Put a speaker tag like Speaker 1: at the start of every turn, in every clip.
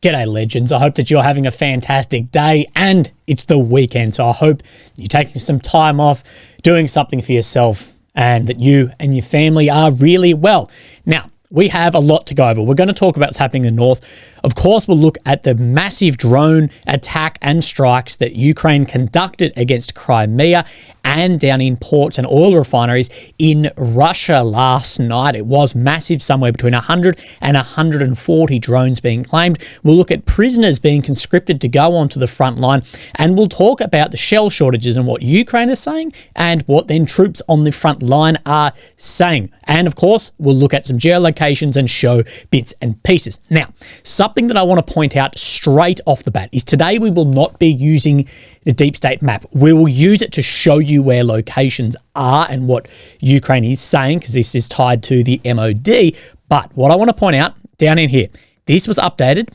Speaker 1: G'day, legends. I hope that you're having a fantastic day, and it's the weekend, so I hope you're taking some time off, doing something for yourself, and that you and your family are really well. Now, we have a lot to go over. We're going to talk about what's happening in the north. Of course, we'll look at the massive drone attack and strikes that Ukraine conducted against Crimea and down in ports and oil refineries in Russia last night. It was massive, somewhere between 100 and 140 drones being claimed. We'll look at prisoners being conscripted to go onto the front line, and we'll talk about the shell shortages and what Ukraine is saying and what then troops on the front line are saying. And of course, we'll look at some geolocations and show bits and pieces. Now, something that I want to point out straight off the bat is today we will not be using the deep state map. We will use it to show you where locations are and what Ukraine is saying, because this is tied to the MOD. But what I want to point out down in here, this was updated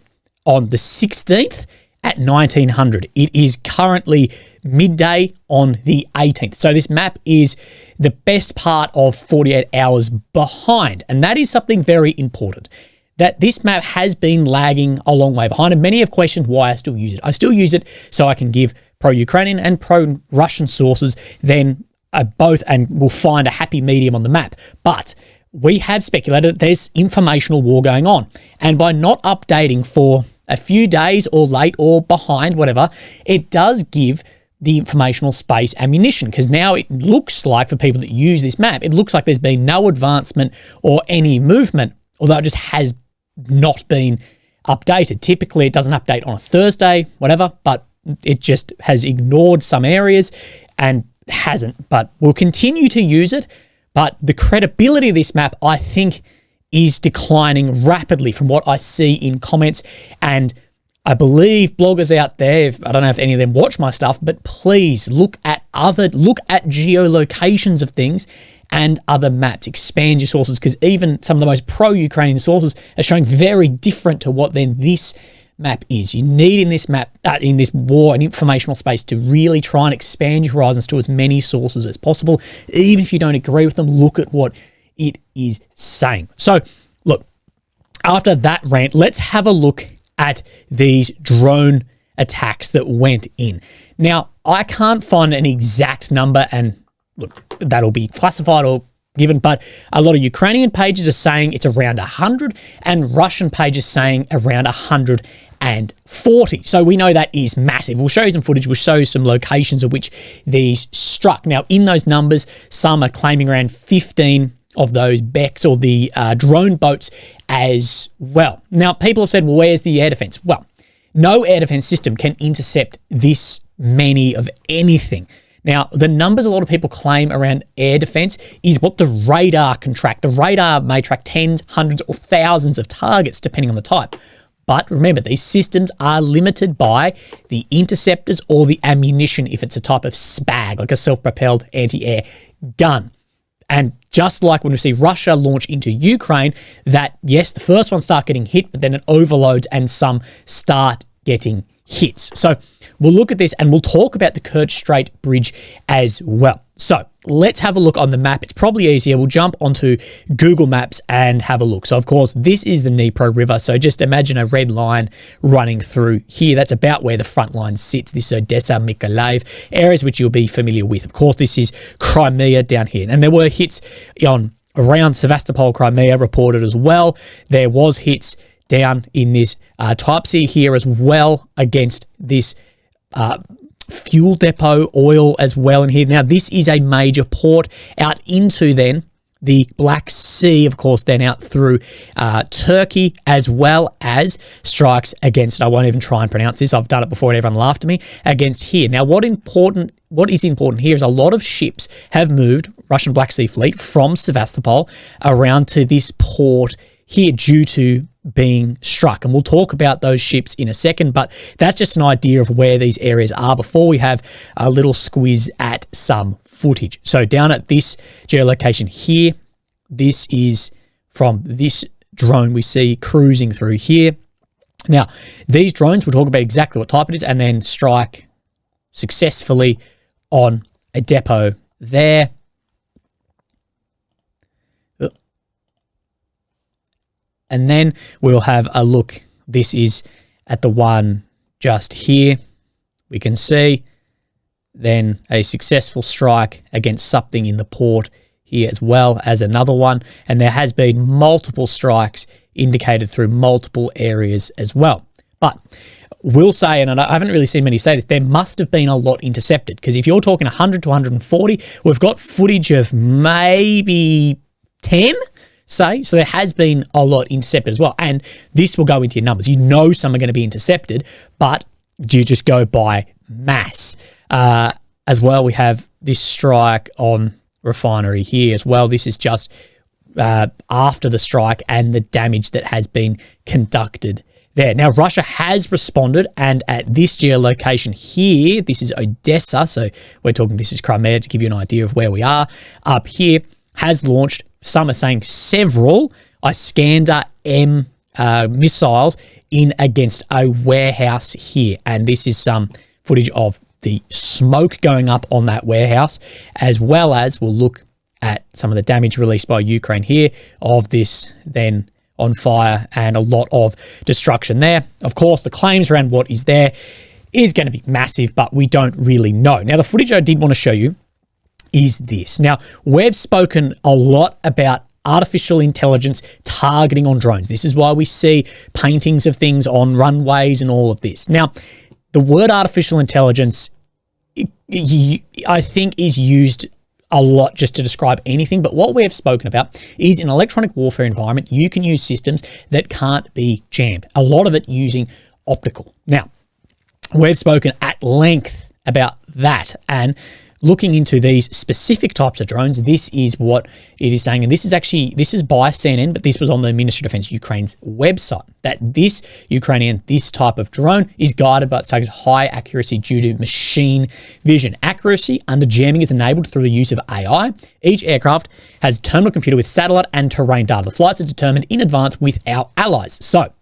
Speaker 1: on the 16th at 1900. It is currently midday on the 18th. So this map is the best part of 48 hours behind. And that is something very important, that this map has been lagging a long way behind. And many have questioned why I still use it. I still use it so I can give pro-Ukrainian and pro-Russian sources then both, and we'll find a happy medium on the map. But we have speculated that there's informational war going on. And by not updating for a few days or late or behind, whatever, it does give the informational space ammunition, because now it looks like, for people that use this map, it looks like there's been no advancement or any movement, although it just has not been updated. Typically, it doesn't update on a Thursday, whatever, but it just has ignored some areas and hasn't. But we'll continue to use it. But the credibility of this map, I think, is declining rapidly from what I see in comments. And I believe bloggers out there, I don't know if any of them watch my stuff, but please look at geolocations of things and other maps. Expand your sources, because even some of the most pro-Ukrainian sources are showing very different to what then this map is. You need in this map, in this war and informational space, to really try and expand your horizons to as many sources as possible. Even if you don't agree with them, look at what it is saying. So look, after that rant, let's have a look at these drone attacks that went in. Now, I can't find an exact number, and look, that'll be classified or given, but a lot of Ukrainian pages are saying it's around 100 and Russian pages saying around 140. So we know that is massive. We'll show you some footage. We'll show you some locations of which these struck. Now, in those numbers, some are claiming around 15 of those Becks or the drone boats as well. Now, people have said, well, where's the air defense? Well, no air defense system can intercept this many of anything. Now, the numbers a lot of people claim around air defense is what the radar can track. The radar may track tens, hundreds, or thousands of targets, depending on the type. But remember, these systems are limited by the interceptors or the ammunition if it's a type of SPAG, like a self-propelled anti-air gun. And just like when we see Russia launch into Ukraine, that, yes, the first ones start getting hit, but then it overloads and some start getting hits. So we'll look at this and we'll talk about the Kerch Strait Bridge as well. So let's have a look on the map. It's probably easier. We'll jump onto Google Maps and have a look. So of course, this is the Dnipro River. So just imagine a red line running through here. That's about where the front line sits. This is Odessa, Mykolaiv, areas which you'll be familiar with. Of course, this is Crimea down here. And there were hits on around Sevastopol, Crimea reported as well. There was hits down in this Type C here as well against this fuel depot, oil as well in here. Now, this is a major port out into then the Black Sea, of course, then out through Turkey, as well as strikes against, I won't even try and pronounce this, I've done it before and everyone laughed at me, against here. Now, what is important here is a lot of ships have moved, Russian Black Sea Fleet, from Sevastopol around to this port here due to being struck. And we'll talk about those ships in a second, but that's just an idea of where these areas are before we have a little squiz at some footage. So down at this geolocation here, this is from this drone we see cruising through here. Now, these drones, we'll talk about exactly what type it is and then strike successfully on a depot there. And then we'll have a look. This is at the one just here, we can see then a successful strike against something in the port here as well as another one. And there has been multiple strikes indicated through multiple areas as well. But we'll say, and I haven't really seen many say this, there must have been a lot intercepted, because if you're talking 100 to 140, we've got footage of maybe 10, say. So there has been a lot intercepted as well. And this will go into your numbers. You know some are going to be intercepted, but do you just go by mass? As well, we have this strike on refinery here as well. This is just after the strike and the damage that has been conducted there. Now, Russia has responded, and at this geolocation here, this is Odessa, so we're talking, this is Crimea, to give you an idea of where we are. Up here, has launched, some are saying several Iskander-M missiles in against a warehouse here. And this is some footage of the smoke going up on that warehouse, as well as we'll look at some of the damage released by Ukraine here of this then on fire and a lot of destruction there. Of course, the claims around what is there is going to be massive, but we don't really know. Now, the footage I did want to show you is this. Now, we've spoken a lot about artificial intelligence targeting on drones. This is why we see paintings of things on runways and all of this. Now, the word artificial intelligence, I think, is used a lot just to describe anything, but what we have spoken about is in an electronic warfare environment, you can use systems that can't be jammed, a lot of it using optical. Now, we've spoken at length about that, and looking into these specific types of drones, this is what it is saying. And this is by CNN, but this was on the Ministry of Defense Ukraine's website, that this type of drone is guided by its target's high accuracy due to machine vision. Accuracy under jamming is enabled through the use of AI. Each aircraft has a terminal computer with satellite and terrain data. The flights are determined in advance with our allies. So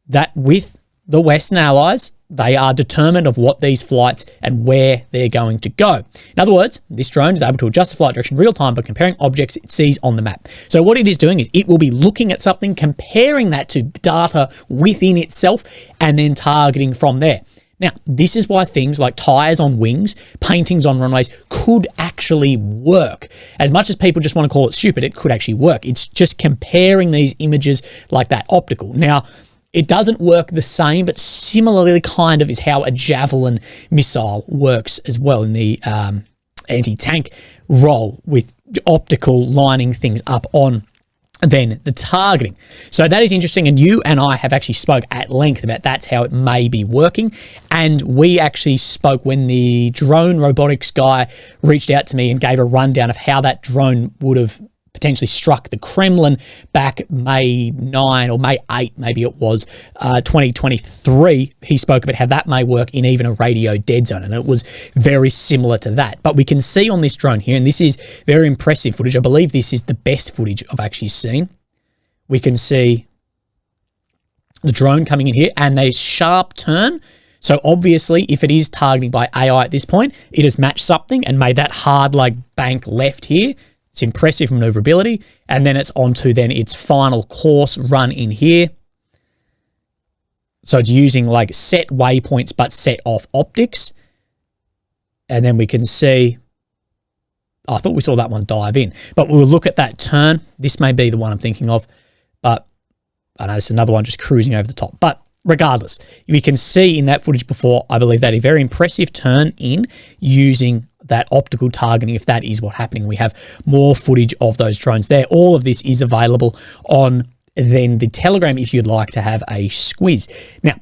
Speaker 1: that with the Western allies, they are determined of what these flights and where they're going to go. In other words, this drone is able to adjust the flight direction real time by comparing objects it sees on the map. So what it is doing is it will be looking at something, comparing that to data within itself, and then targeting from there. Now, this is why things like tires on wings, paintings on runways could actually work. As much as people just want to call it stupid, it could actually work. It's just comparing these images like that, optical. Now, it doesn't work the same, but similarly kind of is how a Javelin missile works as well in the anti-tank role, with optical lining things up on then the targeting. So that is interesting, and you and I have actually spoke at length about that's how it may be working. And we actually spoke when the drone robotics guy reached out to me and gave a rundown of how that drone would have potentially struck the Kremlin back May 9 or May 8, maybe it was, 2023. He spoke about how that may work in even a radio dead zone, and it was very similar to that. But we can see on this drone here, and this is very impressive footage. I believe this is the best footage I've actually seen. We can see the drone coming in here and a sharp turn. So obviously, if it is targeting by AI at this point, it has matched something and made that hard like bank left here. It's impressive maneuverability, and then it's onto then its final course run in here. So it's using like set waypoints but set off optics. And then we can see, I thought we saw that one dive in, but we'll look at that turn. This may be the one I'm thinking of, but I know it's another one just cruising over the top. But regardless, we can see in that footage before, I believe that a very impressive turn in using that optical targeting, if that is what's happening. We have more footage of those drones there. All of this is available on then the Telegram if you'd like to have a squiz. Now,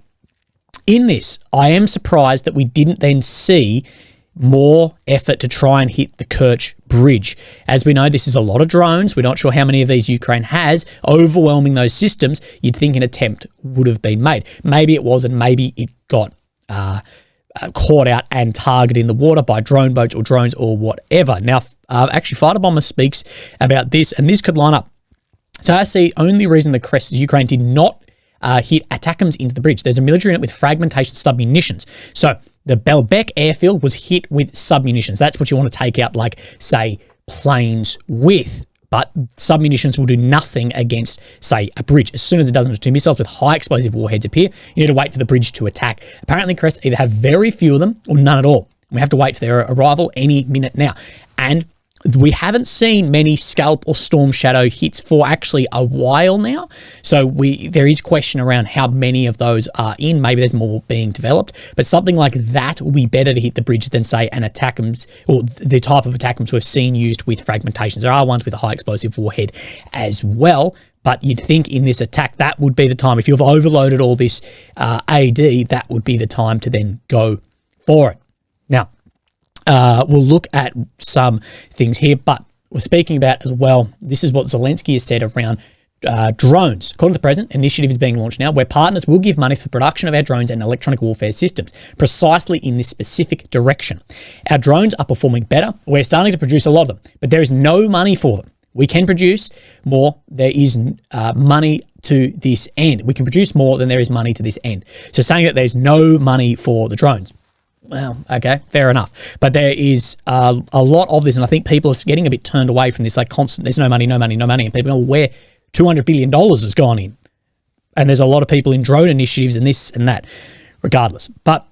Speaker 1: in this, I am surprised that we didn't then see more effort to try and hit the Kerch Bridge. As we know, this is a lot of drones. We're not sure how many of these Ukraine has. Overwhelming those systems, you'd think an attempt would have been made. Maybe it wasn't. Maybe it got caught out and targeted in the water by drone boats or drones or whatever. Now, actually, Fighter Bomber speaks about this, and this could line up. So I see only reason the Crest Ukraine did not hit ATACMS into the bridge. There's a military unit with fragmentation submunitions. So the Belbek airfield was hit with submunitions. That's what you want to take out, like, say, planes with. But submunitions will do nothing against, say, a bridge. As soon as it does, two missiles with high explosive warheads appear, you need to wait for the bridge to attack. Apparently, Crest either have very few of them or none at all. We have to wait for their arrival any minute now. And we haven't seen many Scalp or Storm Shadow hits for actually a while now. So there is question around how many of those are in. Maybe there's more being developed. But something like that will be better to hit the bridge than, say, an ATACMS, or the type of ATACMS we've seen used with fragmentations. There are ones with a high explosive warhead as well. But you'd think in this attack, that would be the time. If you've overloaded all this AD, that would be the time to then go for it. Now, we'll look at some things here, but we're speaking about as well, this is what Zelensky has said around drones. According to the president, an initiative is being launched now where partners will give money for the production of our drones and electronic warfare systems, precisely in this specific direction. Our drones are performing better. We're starting to produce a lot of them, but there is no money for them. We can produce more. There is money to this end. We can produce more than there is money to this end. So saying that there's no money for the drones, well, okay, fair enough. But there is a lot of this, and I think people are getting a bit turned away from this, like constant, there's no money, no money, no money. And people go, where $200 billion has gone in? And there's a lot of people in drone initiatives and this and that, regardless. But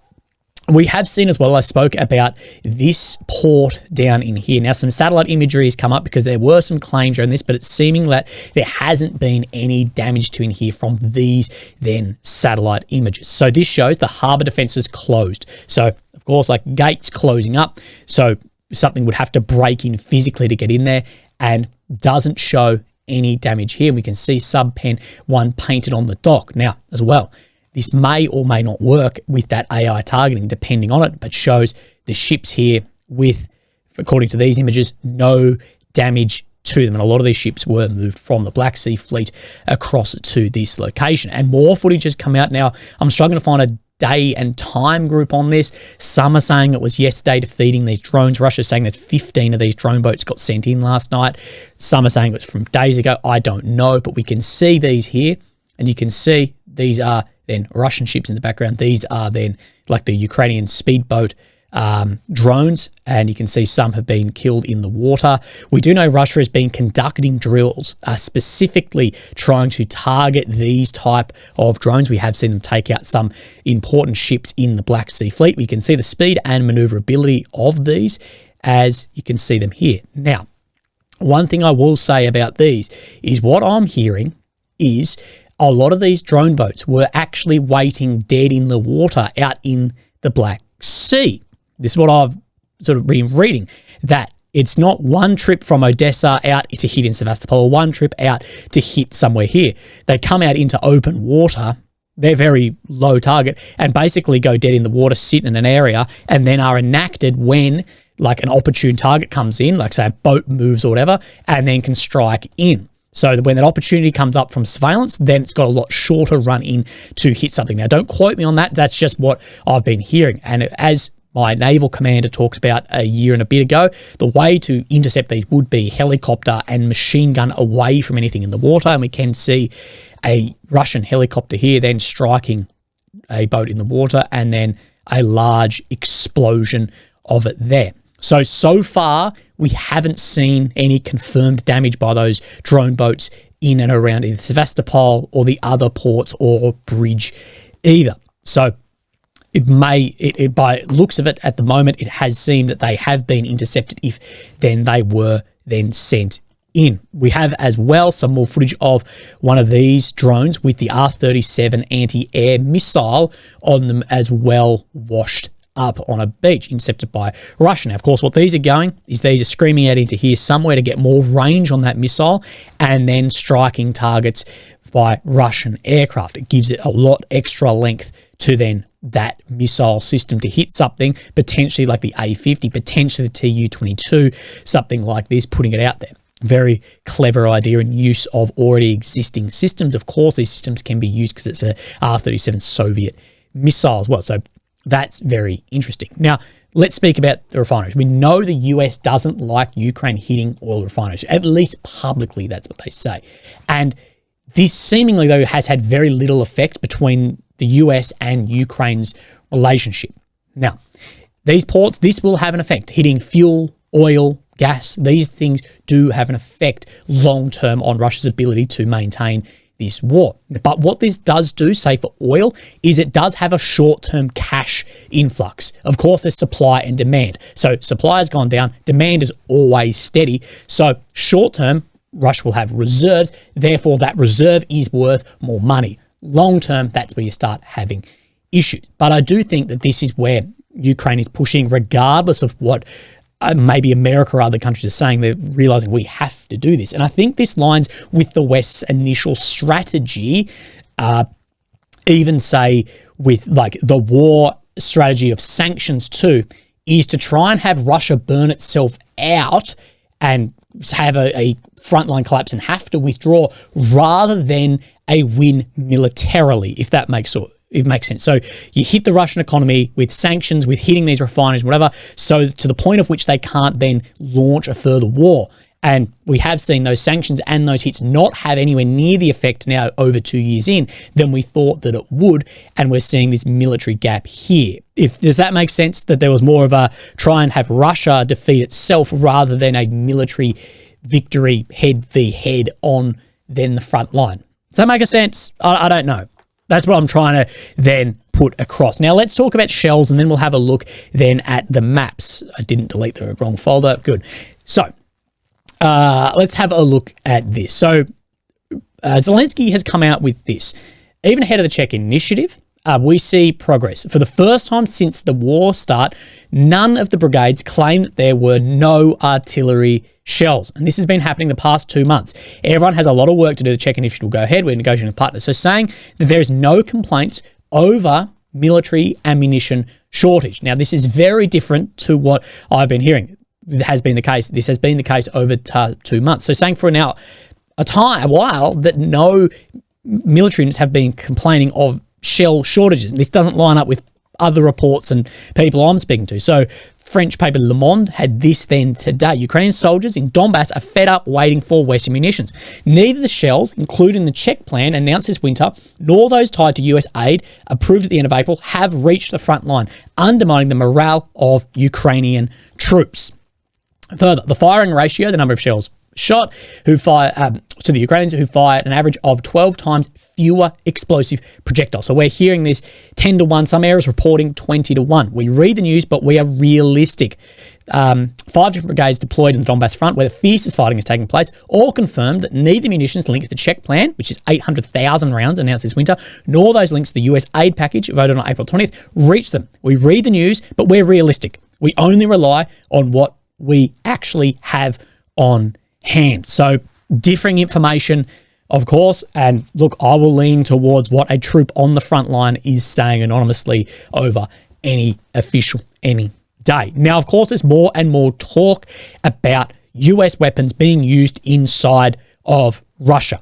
Speaker 1: we have seen as well, I spoke about this port down in here. Now, some satellite imagery has come up because there were some claims around this, but it's seeming that there hasn't been any damage to in here from these then satellite images. So this shows the harbour defences closed. So, of course, like gates closing up. So something would have to break in physically to get in there, and doesn't show any damage here. We can see sub-pen 1 painted on the dock. Now, as well, this may or may not work with that AI targeting, depending on it, but shows the ships here with, according to these images, no damage to them. And a lot of these ships were moved from the Black Sea Fleet across to this location. And more footage has come out now. I'm struggling to find a day and time group on this. Some are saying it was yesterday defeating these drones. Russia's saying that 15 of these drone boats got sent in last night. Some are saying it was from days ago. I don't know, but we can see these here, and you can see these are then Russian ships in the background. These are then like the Ukrainian speedboat drones, and you can see some have been killed in the water. We do know Russia has been conducting drills specifically trying to target these type of drones. We have seen them take out some important ships in the Black Sea Fleet. We can see the speed and maneuverability of these, as you can see them here. Now, one thing I will say about these is what I'm hearing is a lot of these drone boats were actually waiting dead in the water out in the Black Sea. This is what I've sort of been reading, that it's not one trip from Odessa out to hit in Sevastopol, or one trip out to hit somewhere here. They come out into open water, they're very low target, and basically go dead in the water, sit in an area, and then are enacted when like an opportune target comes in, like say a boat moves or whatever, and then can strike in. So when that opportunity comes up from surveillance, then it's got a lot shorter run in to hit something. Now, don't quote me on that. That's just what I've been hearing. And as my naval commander talked about a year and a bit ago, the way to intercept these would be helicopter and machine gun away from anything in the water. And we can see a Russian helicopter here then striking a boat in the water, and then a large explosion of it there. So far, we haven't seen any confirmed damage by those drone boats in and around either Sevastopol or the other ports or bridge either. So it by looks of it at the moment, it has seemed that they have been intercepted if then they were then sent in. We have as well some more footage of one of these drones with the R-37 anti-air missile on them as well, washed up on a beach, intercepted by Russia. Now, of course, what these are going is these are screaming out into here somewhere to get more range on that missile, and then striking targets by Russian aircraft. It gives it a lot extra length to then that missile system to hit something, potentially like the A-50, potentially the Tu-22, something like this, putting it out there. Very clever idea and use of already existing systems. Of course, these systems can be used because it's a R-37 Soviet missile as well. So that's very interesting. Now, let's speak about the refineries. We know the US doesn't like Ukraine hitting oil refineries. At least publicly, that's what they say. And this seemingly, though, has had very little effect between the US and Ukraine's relationship. Now, these ports, this will have an effect, hitting fuel, oil, gas. These things do have an effect long-term on Russia's ability to maintain this war. But what this does do, say for oil, is it does have a short-term cash influx. Of course, there's supply and demand. So supply has gone down, demand is always steady. So short-term, Russia will have reserves, therefore that reserve is worth more money. Long-term, that's where you start having issues. But I do think that this is where Ukraine is pushing, regardless of what maybe America or other countries are saying. They're realizing we have to do this. And I think this lines with the West's initial strategy, even say with like the war strategy of sanctions too, is to try and have Russia burn itself out and have a frontline collapse and have to withdraw, rather than a win militarily, if that makes sense. So you hit the Russian economy with sanctions, with hitting these refineries, whatever, so to the point of which they can't then launch a further war. And we have seen those sanctions and those hits not have anywhere near the effect now over 2 years in than we thought that it would. And we're seeing this military gap here. Does that make sense? That there was more of a try and have Russia defeat itself rather than a military victory head v head on then the front line. Does that make a sense? I don't know. That's what I'm trying to then put across. Now let's talk about shells, and then we'll have a look then at the maps. I didn't delete the wrong folder. Good. So let's have a look at this. So Zelensky has come out with this. Even ahead of the Czech initiative, we see progress. For the first time since the war start, none of the brigades claim that there were no artillery shells. And this has been happening the past 2 months. Everyone has a lot of work to do. The Czech initiative will go ahead. We're negotiating with partners. So saying that there is no complaints over military ammunition shortage. Now, this is very different to what I've been hearing. This has been the case over 2 months. So saying for now a while that no military units have been complaining of shell shortages. And this doesn't line up with other reports and people I'm speaking to. So French paper Le Monde had this then today. Ukrainian soldiers in Donbass are fed up waiting for Western munitions. Neither the shells, including the Czech plan announced this winter, nor those tied to US aid approved at the end of April, have reached the front line, undermining the morale of Ukrainian troops. Further, the firing ratio, the number of shells shot, to the Ukrainians, who fired an average of 12 times fewer explosive projectiles. So we're hearing this 10 to 1, some areas reporting 20 to 1. We read the news, but we are realistic. 5 different brigades deployed in the Donbass front, where the fiercest fighting is taking place, all confirmed that neither munitions linked to the Czech plan, which is 800,000 rounds announced this winter, nor those links to the US aid package voted on April 20th, reached them. We read the news, but we're realistic. We only rely on what we actually have on hand. So differing information, of course, and look, I will lean towards what a troop on the front line is saying anonymously over any official any day. Now, of course, there's more and more talk about US weapons being used inside of Russia.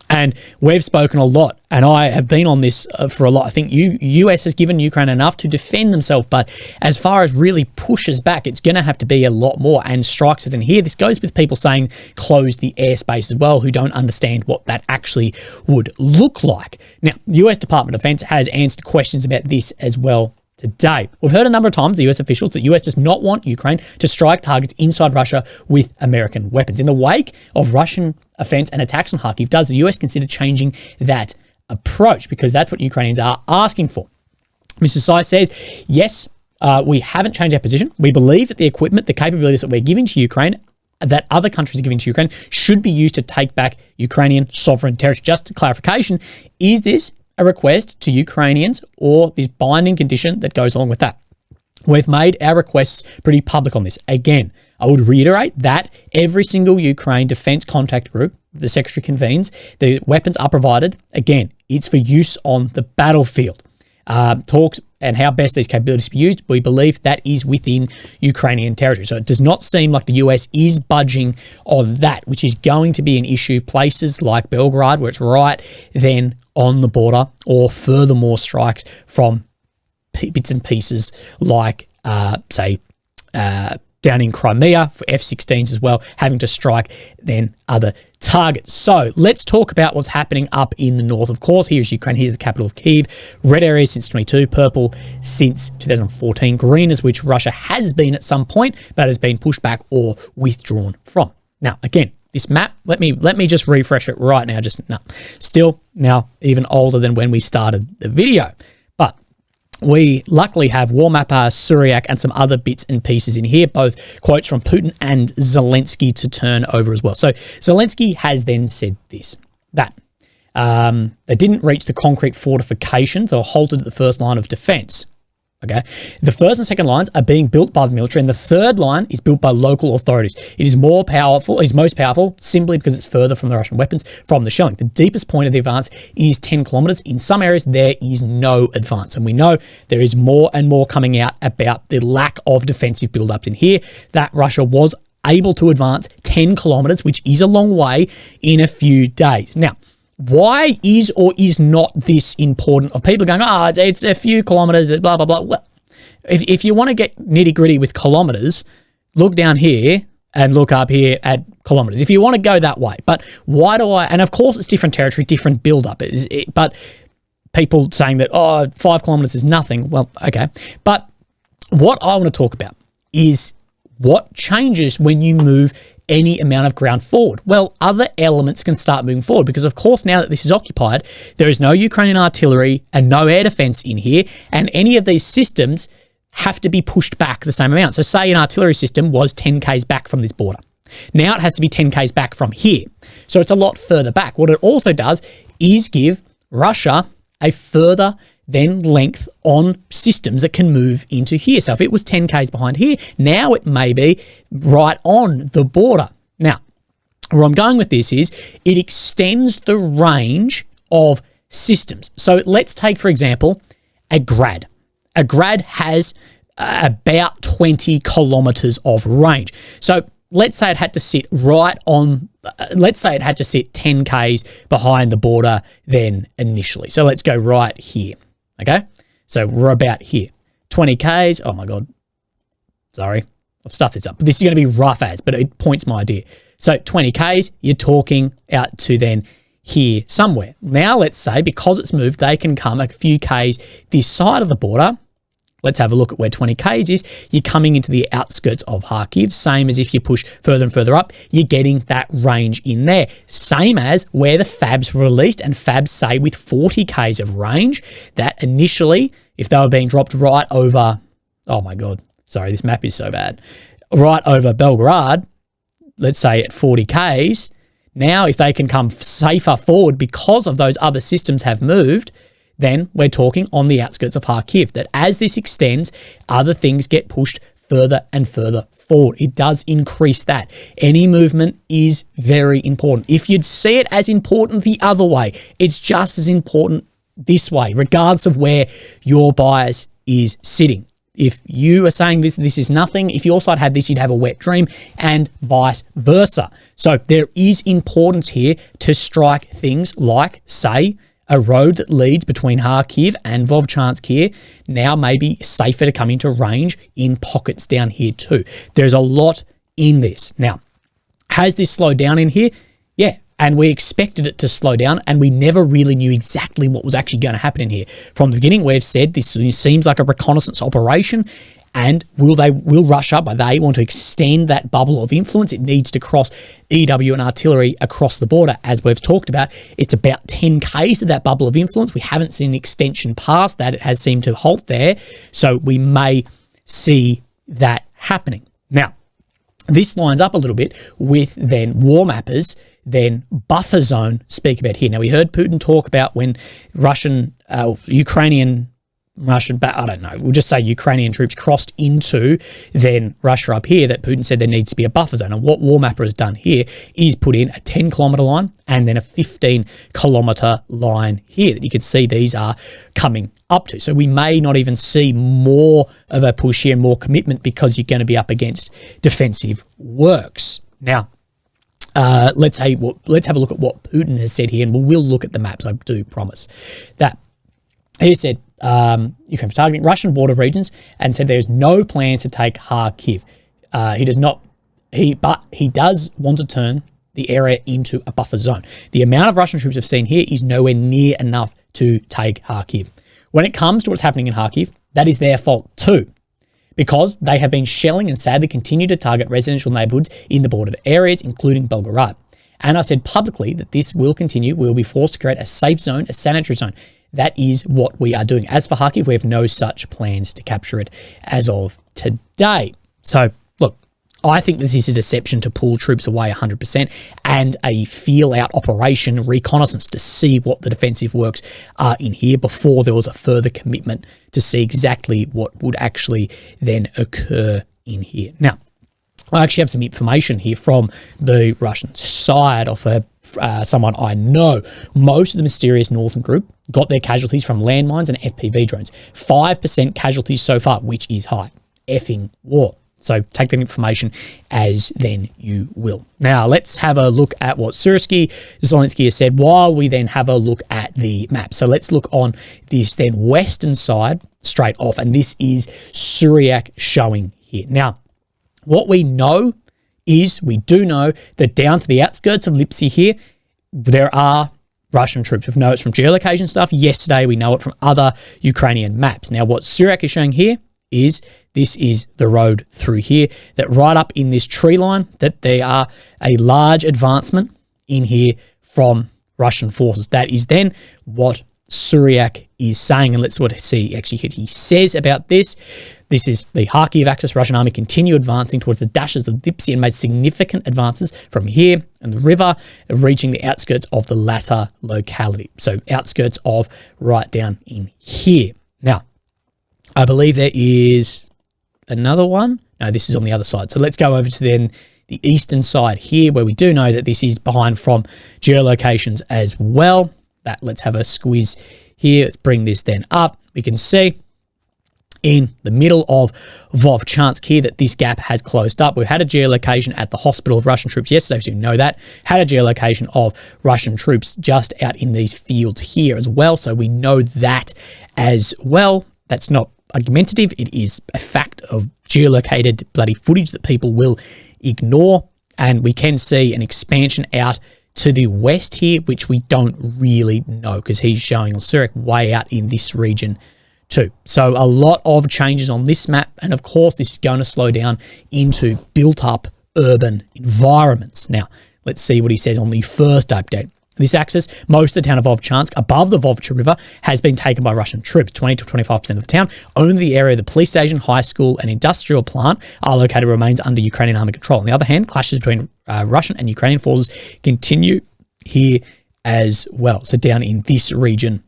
Speaker 1: And we've spoken a lot, and I have been on this for a lot. I think US has given Ukraine enough to defend themselves, but as far as really pushes back, it's going to have to be a lot more and strikes within here. This goes with people saying close the airspace as well, who don't understand what that actually would look like. Now, the US Department of Defense has answered questions about this as well today. We've heard a number of times, the US officials, that the US does not want Ukraine to strike targets inside Russia with American weapons. In the wake of Russian offense and attacks on Kharkiv, does the US consider changing that approach? Because that's what Ukrainians are asking for. Mr. Tsai says, yes, we haven't changed our position. We believe that the equipment, the capabilities that we're giving to Ukraine, that other countries are giving to Ukraine, should be used to take back Ukrainian sovereign territory. Just a clarification, is this a request to Ukrainians or this binding condition that goes along with that? We've made our requests pretty public on this. Again, I would reiterate that every single Ukraine defense contact group the Secretary convenes, the weapons are provided. Again, it's for use on the battlefield. Talks and how best these capabilities be used, we believe that is within Ukrainian territory. So it does not seem like the US is budging on that, which is going to be an issue places like Belgrade, where it's right then on the border, or furthermore strikes from bits and pieces like, say, down in Crimea for F-16s as well, having to strike then other targets. So let's talk about what's happening up in the north. Of course, here's Ukraine. Here's the capital of Kyiv. Red areas since 22, purple since 2014, green is which Russia has been at some point, but has been pushed back or withdrawn from. Now, again, this map, let me just refresh it right now. Still now even older than when we started the video. But we luckily have War Mapper, Syriac, and some other bits and pieces in here, both quotes from Putin and Zelensky to turn over as well. So Zelensky has then said this, that they didn't reach the concrete fortifications. They were halted at the first line of defense. Okay, the first and second lines are being built by the military, and the third line is built by local authorities. It is more powerful, is most powerful simply because it's further from the Russian weapons from the shelling. The deepest point of the advance is 10 kilometers. In some areas, there is no advance, and we know there is more and more coming out about the lack of defensive build-ups in here, that Russia was able to advance 10 kilometers, which is a long way, in a few days. Now, why is or is not this important? Of people going, it's a few kilometers, blah, blah, blah. Well, if you want to get nitty gritty with kilometers, look down here and look up here at kilometers. If you want to go that way. But why do I, and of course it's different territory, different build-up. But people saying that, 5 kilometers is nothing. Well, okay. But what I want to talk about is what changes when you move any amount of ground forward. Well, other elements can start moving forward because, of course, now that this is occupied, there is no Ukrainian artillery and no air defense in here, and any of these systems have to be pushed back the same amount. So say an artillery system was 10 Ks back from this border. Now it has to be 10 Ks back from here. So it's a lot further back. What it also does is give Russia a further then length on systems that can move into here. So if it was 10 Ks behind here, now it may be right on the border. Now, where I'm going with this is it extends the range of systems. So let's take, for example, a Grad. A Grad has about 20 kilometers of range. So let's say it had to sit right on, let's say it had to sit 10 Ks behind the border then initially. So let's go right here. Okay, so we're about here. 20 Ks, oh my God. Sorry, I've stuffed this up. This is going to be rough as, but it points my idea. So 20 Ks, you're talking out to then here somewhere. Now let's say because it's moved, they can come a few Ks this side of the border. Let's have a look at where 20 Ks is. You're coming into the outskirts of Kharkiv, same as if you push further and further up, you're getting that range in there. Same as where the FABs were released, and FABs say with 40 Ks of range, that initially, if they were being dropped right over, oh my God, sorry, this map is so bad, right over Belgrade, let's say at 40 Ks, now if they can come safer forward because of those other systems have moved, then we're talking on the outskirts of Kharkiv, that as this extends, other things get pushed further and further forward. It does increase that. Any movement is very important. If you'd see it as important the other way, it's just as important this way, regardless of where your bias is sitting. If you are saying this is nothing, if your side had this, you'd have a wet dream, and vice versa. So there is importance here to strike things like, say, a road that leads between Kharkiv and Vovchansk here now may be safer to come into range in pockets down here too. There's a lot in this. Now, has this slowed down in here? Yeah, and we expected it to slow down, and we never really knew exactly what was actually going to happen in here. From the beginning, we've said this seems like a reconnaissance operation, and will Russia, by they want to extend that bubble of influence, it needs to cross EW and artillery across the border. As we've talked about, it's about 10 Ks of that bubble of influence. We haven't seen an extension past that. It has seemed to halt there. So we may see that happening. Now, this lines up a little bit with then War Mappers, then buffer zone speak about here. Now, we heard Putin talk about when Ukrainian troops crossed into then Russia up here, that Putin said there needs to be a buffer zone. And what War Mapper has done here is put in a 10-kilometre line and then a 15-kilometre line here that you can see these are coming up to. So we may not even see more of a push here and more commitment because you're going to be up against defensive works. Now, let's have a look at what Putin has said here, and we'll look at the maps, I do promise. That he said, Ukraine was targeting Russian border regions and said there's no plan to take Kharkiv. But he does want to turn the area into a buffer zone. The amount of Russian troops we've seen here is nowhere near enough to take Kharkiv. When it comes to what's happening in Kharkiv, that is their fault too, because they have been shelling and sadly continue to target residential neighborhoods in the bordered areas, including Belgorod. And I said publicly that this will continue. We will be forced to create a safe zone, a sanitary zone. That is what we are doing. As for Kharkiv, we have no such plans to capture it as of today. So, look, I think this is a deception to pull troops away 100% and a feel-out operation, reconnaissance to see what the defensive works are in here before there was a further commitment to see exactly what would actually then occur in here. Now, I actually have some information here from the Russian side of someone I know. Most of the mysterious Northern group got their casualties from landmines and FPV drones. 5% casualties so far, which is high. Effing war. So take that information as then you will. Now, let's have a look at what Zelensky has said while we then have a look at the map. So let's look on this then western side straight off. And this is Syriac showing here. Now, what we know is we do know that down to the outskirts of Lipsy here, there are Russian troops. We know it's from geolocation stuff. Yesterday, we know it from other Ukrainian maps. Now, what Syriac is showing here is this is the road through here, that right up in this tree line, that there are a large advancement in here from Russian forces. That is then what Syriac is saying. And let's see actually he says about this. This is the Kharkiv axis. Russian army continue advancing towards the dashes of Lipsy and made significant advances from here and the river, reaching the outskirts of the latter locality. So outskirts of right down in here. Now, I believe there is another one. No, this is on the other side. So let's go over to then the eastern side here, where we do know that this is behind from geolocations as well. Let's have a squeeze here. Let's bring this then up. We can see in the middle of Vovchansk here that this gap has closed up. We've had a geolocation at the hospital of Russian troops yesterday, so you know that. Had a geolocation of Russian troops just out in these fields here as well, so we know that as well. That's not argumentative. It is a fact of geolocated bloody footage that people will ignore, and we can see an expansion out to the west here, which we don't really know because he's showing on Syriac way out in this region too. So a lot of changes on this map, and of course this is going to slow down into built-up urban environments. Now, let's see what he says on the first update. This axis, most of the town of Vovchansk, above the Vovcha River, has been taken by Russian troops. 20 to 25% of the town. Only the area of the police station, high school, and industrial plant are located remains under Ukrainian army control. On the other hand, clashes between Russian and Ukrainian forces continue here as well. So down in this region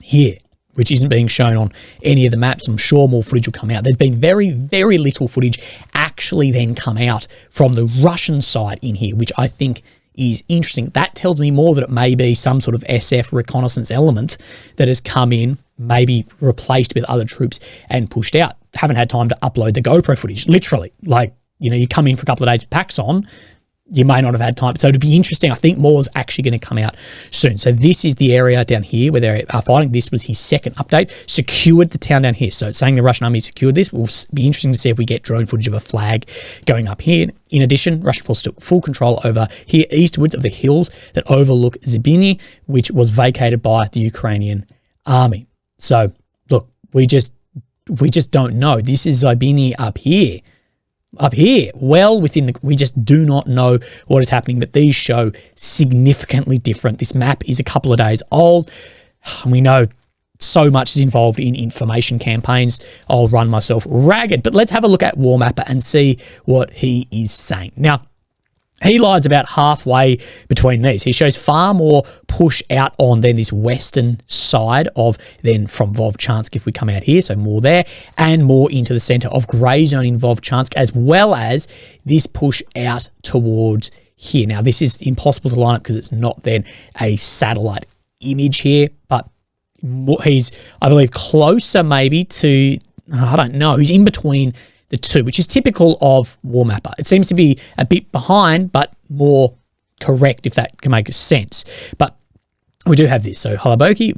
Speaker 1: here, which isn't being shown on any of the maps. I'm sure more footage will come out. There's been very, very little footage actually then come out from the Russian side in here, which I think is interesting. That tells me more that it may be some sort of SF reconnaissance element that has come in, maybe replaced with other troops and pushed out. Haven't had time to upload the GoPro footage, literally. Like, you know, you come in for a couple of days with packs on, you may not have had time. So it'd be interesting. I think more is actually going to come out soon. So this is the area down here where they are fighting. This was his second update. Secured the town down here. So it's saying the Russian army secured this. Will be interesting to see if we get drone footage of a flag going up here. In addition, Russian forces took full control over here eastwards of the hills that overlook Zibini, which was vacated by the Ukrainian army. So look, we just don't know. This is Zibini up here. Well within we just do not know what is happening, but these show significantly different. This map is a couple of days old, and we know so much is involved in information campaigns. I'll run myself ragged, but let's have a look at War Mapper and see what he is saying. Now, he lies about halfway between these. He shows far more push out on then this western side of then from Vovchansk if we come out here, so more there, and more into the center of grey zone in Vovchansk, as well as this push out towards here. Now, this is impossible to line up because it's not then a satellite image here, but he's, I believe, closer maybe to, I don't know, he's in between the two, which is typical of War Mapper. It seems to be a bit behind, but more correct, if that can make sense. But we do have this. So Halaboki,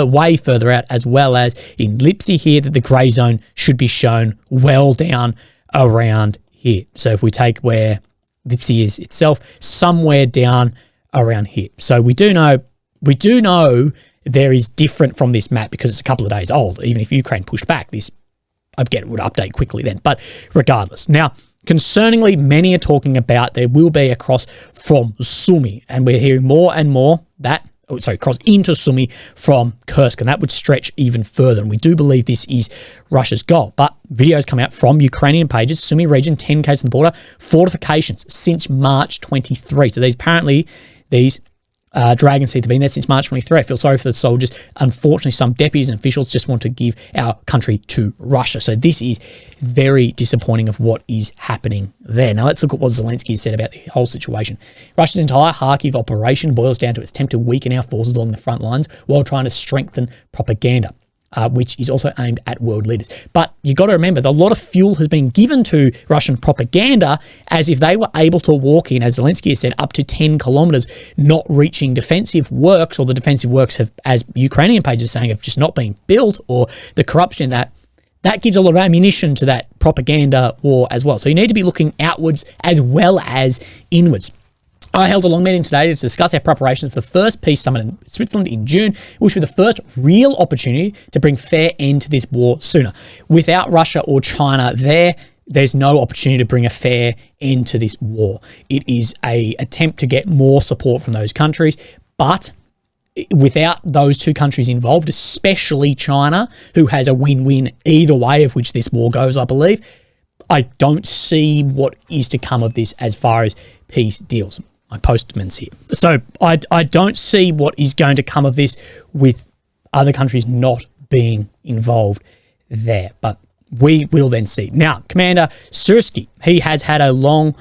Speaker 1: way further out, as well as in Lipsy here, that the grey zone should be shown well down around here. So if we take where Lipsy is itself, somewhere down around here. So we do know there is different from this map because it's a couple of days old. Even if Ukraine pushed back, this, again, would update quickly then. But regardless. Now, concerningly, many are talking about there will be a cross from Sumy, and we're hearing more and more that, cross into Sumy from Kursk, and that would stretch even further. And we do believe this is Russia's goal. But videos come out from Ukrainian pages, Sumy region, 10 km from the border, fortifications since March 23. So these Dragon's Teeth have been there since March 23. I feel sorry for the soldiers. Unfortunately, some deputies and officials just want to give our country to Russia. So this is very disappointing of what is happening there. Now let's look at what Zelensky said about the whole situation. Russia's entire Kharkiv operation boils down to its attempt to weaken our forces along the front lines while trying to strengthen propaganda. Which is also aimed at world leaders. But you got to remember that a lot of fuel has been given to Russian propaganda as if they were able to walk in, as Zelensky has said, up to 10 kilometers, not reaching defensive works, or the defensive works have, as Ukrainian pages are saying, have just not been built, or the corruption in that gives a lot of ammunition to that propaganda war as well. So you need to be looking outwards as well as inwards. I held a long meeting today to discuss our preparations for the first peace summit in Switzerland in June, which will be the first real opportunity to bring fair end to this war sooner. Without Russia or China there's no opportunity to bring a fair end to this war. It is an attempt to get more support from those countries, but without those two countries involved, especially China, who has a win-win either way of which this war goes, I believe, I don't see what is to come of this as far as peace deals. My postman's here. So I don't see what is going to come of this with other countries not being involved there. But we will then see. Now, Commander Sursky, he has had a long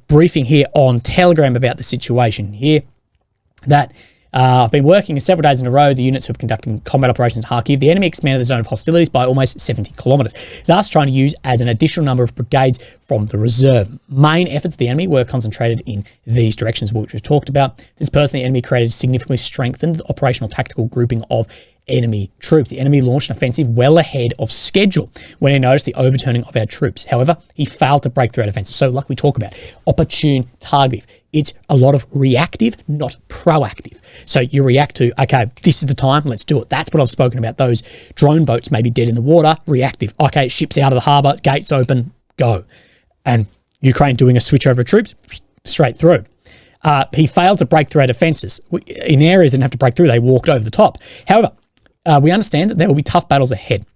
Speaker 1: briefing here on Telegram about the situation here that I've been working several days in a row. The units who have conducted combat operations in Kharkiv, the enemy expanded the zone of hostilities by almost 70 kilometres, thus trying to use as an additional number of brigades from the reserve. Main efforts of the enemy were concentrated in these directions, which we've talked about. This person, the enemy created significantly strengthened the operational tactical grouping of enemy troops. The enemy launched an offensive well ahead of schedule when he noticed the overturning of our troops. However, he failed to break through our defences. So like we talk about, opportune targeting. It's a lot of reactive, not proactive. So you react to, okay, this is the time, let's do it. That's what I've spoken about. Those drone boats may be dead in the water, reactive. Okay, ships out of the harbour, gates open, go. And Ukraine doing a switch over troops, straight through. He failed to break through our defences. In areas they didn't have to break through, they walked over the top. However, we understand that there will be tough battles ahead.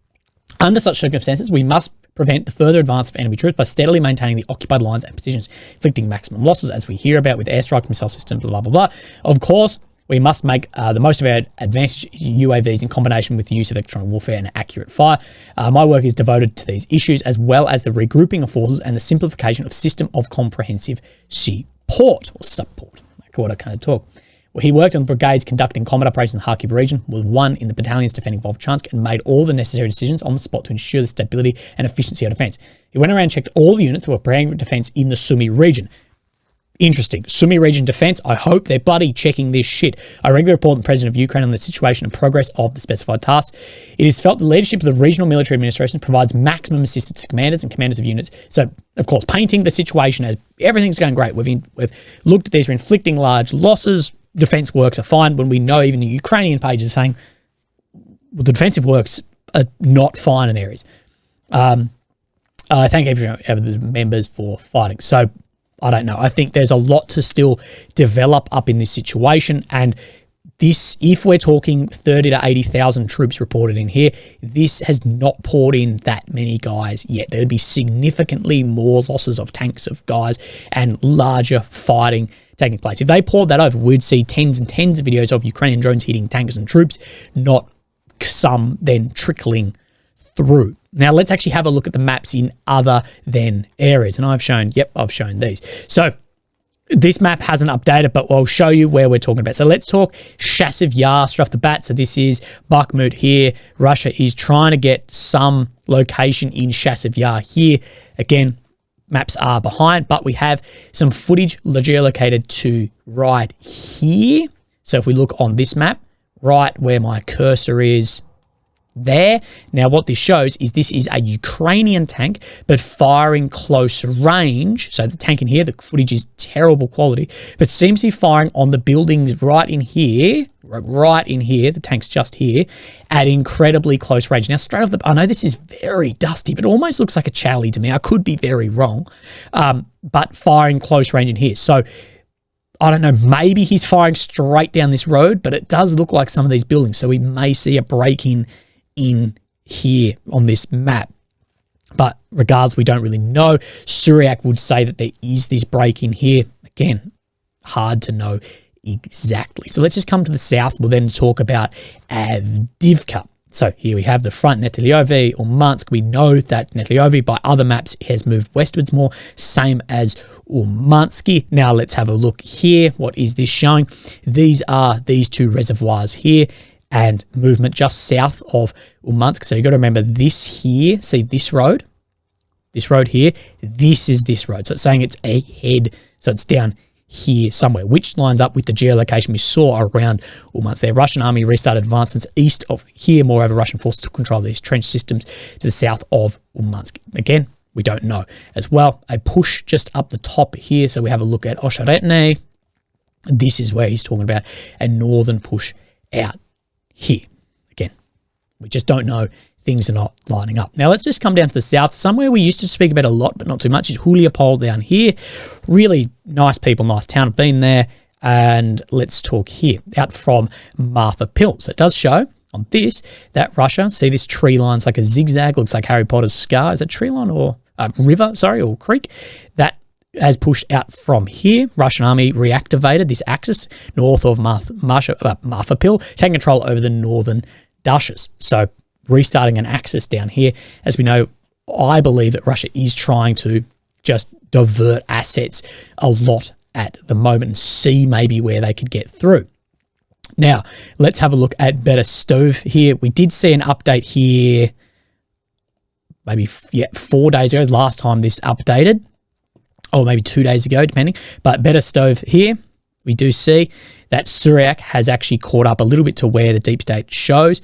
Speaker 1: Under such circumstances, we must prevent the further advance of enemy troops by steadily maintaining the occupied lines and positions, inflicting maximum losses, as we hear about with airstrike, missile systems, blah, blah, blah. Of course, we must make the most of our advanced UAVs in combination with the use of electronic warfare and accurate fire. My work is devoted to these issues, as well as the regrouping of forces and the simplification of system of comprehensive support. Like what I kind of talk. Well, he worked on brigades conducting combat operations in the Kharkiv region, was one in the battalions defending Volchansk, and made all the necessary decisions on the spot to ensure the stability and efficiency of defence. He went around and checked all the units who were preparing for defence in the Sumy region. Interesting. Sumy region defence, I hope they're bloody checking this shit. I regularly report the President of Ukraine on the situation and progress of the specified tasks. It is felt the leadership of the regional military administration provides maximum assistance to commanders and commanders of units. So, of course, painting the situation as everything's going great. We've looked at this, we're inflicting large losses, defense works are fine, when we know even the Ukrainian pages are saying, well, the defensive works are not fine in areas. I thank every of the members for fighting. So, I don't know. I think there's a lot to still develop up in this situation. And this, if we're talking 30 to 80,000 troops reported in here, this has not poured in that many guys yet. There'd be significantly more losses of tanks, of guys, and larger fighting taking place. If they poured that over, we'd see tens and tens of videos of Ukrainian drones hitting tanks and troops, not some then trickling through. Now, let's actually have a look at the maps in other than areas. And I've shown these. So this map hasn't updated, but I'll show you where we're talking about. So let's talk Chasiv Yar straight off the bat. So this is Bakhmut here. Russia is trying to get some location in Chasiv Yar here. Again, maps are behind, but we have some footage geolocated to right here. So if we look on this map, right where my cursor is, there. Now, what this shows is this is a Ukrainian tank, but firing close range. So the tank in here, the footage is terrible quality, but seems to be firing on the buildings right in here, the tank's just here, at incredibly close range. Now, straight off I know this is very dusty, but it almost looks like a Charlie to me. I could be very wrong, but firing close range in here. So I don't know, maybe he's firing straight down this road, but it does look like some of these buildings. So we may see a break-in here on this map. But regardless, we don't really know. Syriac would say that there is this break-in here. Again, hard to know exactly. So let's just come to the south. We'll then talk about Avdiivka. So here we have the front, Netelyovi or Urmansk. We know that Netelyovi, by other maps, has moved westwards more, same as Urmansky. Now let's have a look here. What is this showing? These are these two reservoirs here and movement just south of Urmansk. So you've got to remember this here. See this road here? This is this road. So it's saying it's ahead. So it's down here somewhere, which lines up with the geolocation we saw around Urmansk there. Russian army restarted advancements east of here. Moreover, Russian forces took control of these trench systems to the south of Urmansk. Again, we don't know. As well, a push just up the top here. So we have a look at Osheretne. This is where he's talking about a northern push out here. Again, we just don't know. Things are not lining up. Now, let's just come down to the south. Somewhere we used to speak about a lot, but not too much, is Huliapol down here. Really nice people, nice town. I've been there. And let's talk here, out from Marfa Pil. So it does show on this that Russia, see this tree line's like a zigzag, looks like Harry Potter's scar. Is it tree line or river, or creek? That has pushed out from here. Russian army reactivated this axis north of Marfa Pil, taking control over the northern Dashes. So restarting an axis down here. As we know, I believe that Russia is trying to just divert assets a lot at the moment and see maybe where they could get through. Now, let's have a look at Berestov here. We did see an update here maybe 4 days ago, last time this updated, or maybe 2 days ago, depending. But Berestov here, we do see that Syriac has actually caught up a little bit to where the deep state shows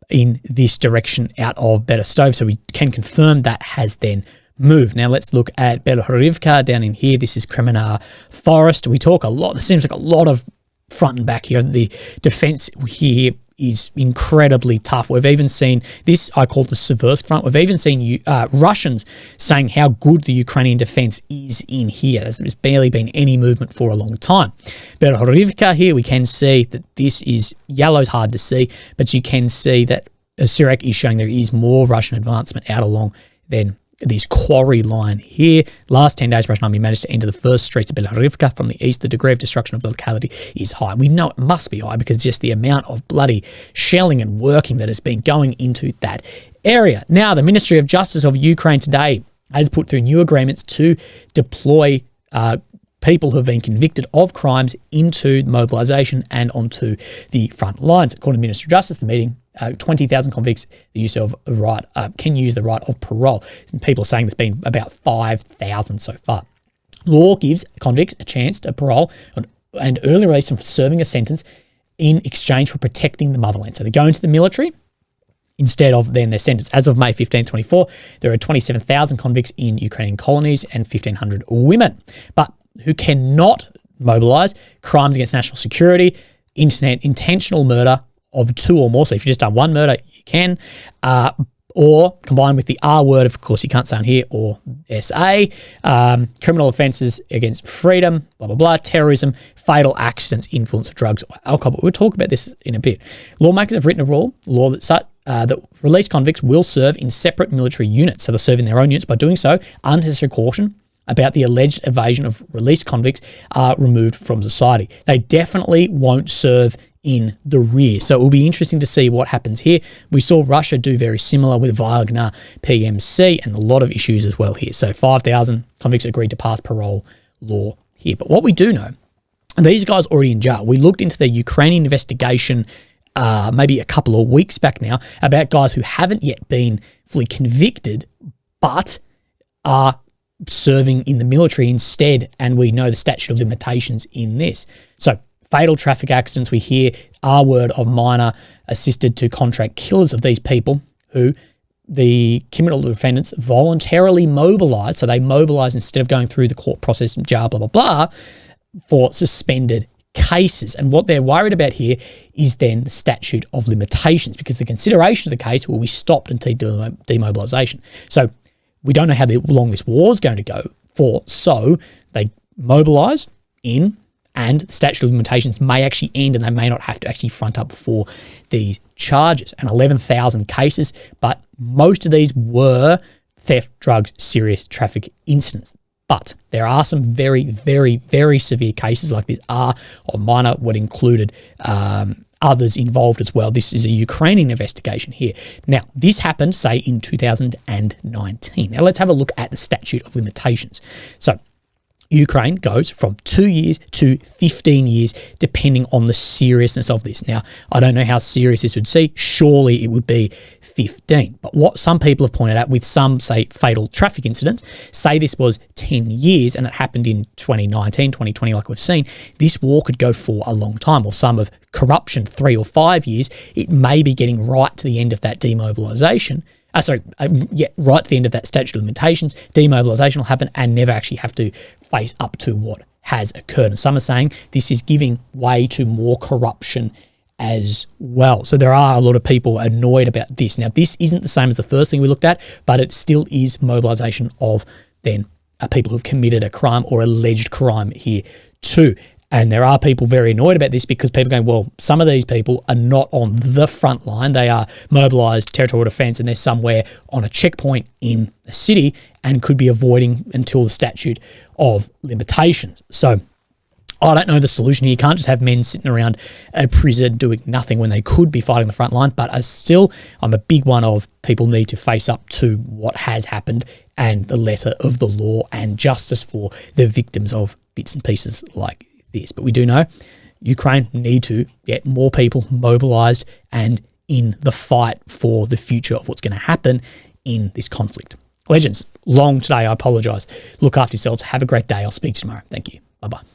Speaker 1: in this direction out of Berestov. So we can confirm that has then moved. Now let's look at Belhorivka down in here. This is Kremena Forest. We talk a lot. There seems like a lot of front and back here. The defense here is incredibly tough. We've even seen this, I call the Seversk front. We've even seen Russians saying how good the Ukrainian defense is in here. There's barely been any movement for a long time. Belhorivka here, we can see that this is, yellow's hard to see, but you can see that Syriac is showing there is more Russian advancement out along than this quarry line here. Last 10 days, Russian army managed to enter the first streets of Belhorivka from the east. The degree of destruction of the locality is high. We know it must be high because just the amount of bloody shelling and working that has been going into that area. Now, the Ministry of Justice of Ukraine today has put through new agreements to deploy people who have been convicted of crimes into mobilisation and onto the front lines. According to the Ministry of Justice, the meeting 20,000 convicts the use of can use the right of parole. And people are saying there's been about 5,000 so far. Law gives convicts a chance to parole and early release from serving a sentence in exchange for protecting the motherland. So they go into the military instead of then their sentence. As of May 15, 2024, there are 27,000 convicts in Ukrainian colonies and 1,500 women, but who cannot mobilise, crimes against national security, intentional murder of 2 or more. So if you've just done 1 murder, you can, or combined with the R word, of course, you can't say on here, or SA, criminal offences against freedom, blah, blah, blah, terrorism, fatal accidents, influence of drugs, or alcohol. But we'll talk about this in a bit. Lawmakers have written a law that released convicts will serve in separate military units. So they'll serve in their own units. By doing so, unnecessary caution about the alleged evasion of released convicts are removed from society. They definitely won't serve in the rear. So it will be interesting to see what happens here. We saw Russia do very similar with Wagner, PMC, and a lot of issues as well here. So 5,000 convicts agreed to pass parole law here. But what we do know, and these guys already in jail, we looked into the Ukrainian investigation maybe a couple of weeks back now about guys who haven't yet been fully convicted but are serving in the military instead, and we know the statute of limitations in this. So Fatal traffic accidents, we hear our word of minor assisted to contract killers of these people who the criminal defendants voluntarily mobilise. So they mobilise instead of going through the court process, jail, blah, blah, blah, for suspended cases. And what they're worried about here is then the statute of limitations, because the consideration of the case will be stopped until demobilisation. So we don't know how long this war is going to go for. So they mobilise in, and the statute of limitations may actually end and they may not have to actually front up for these charges. And 11,000 cases, but most of these were theft, drugs, serious traffic incidents. But there are some very, very, very severe cases like this are of minor, what included others involved as well. This is a Ukrainian investigation here. Now, this happened, say, in 2019. Now, let's have a look at the statute of limitations. So, Ukraine goes from 2 years to 15 years, depending on the seriousness of this. Now, I don't know how serious this would be. Surely it would be 15. But what some people have pointed out with some, say, fatal traffic incidents, say this was 10 years and it happened in 2019, 2020, like we've seen, this war could go for a long time. Or some of corruption, 3 or 5 years, it may be getting right to the end of that demobilisation. Right to the end of that statute of limitations, demobilisation will happen and never actually have to face up to what has occurred. And some are saying this is giving way to more corruption as well. So there are a lot of people annoyed about this. Now, this isn't the same as the first thing we looked at, but it still is mobilisation of then people who've committed a crime or alleged crime here too. And there are people very annoyed about this because people are going, well, some of these people are not on the front line. They are mobilised territorial defence and they're somewhere on a checkpoint in a city and could be avoiding until the statute of limitations. So I don't know the solution here. You can't just have men sitting around a prison doing nothing when they could be fighting the front line. But I'm a big one of people need to face up to what has happened and the letter of the law and justice for the victims of bits and pieces like this. But we do know Ukraine need to get more people mobilised and in the fight for the future of what's going to happen in this conflict. Legends, long today, I apologise. Look after yourselves. Have a great day. I'll speak to you tomorrow. Thank you. Bye-bye.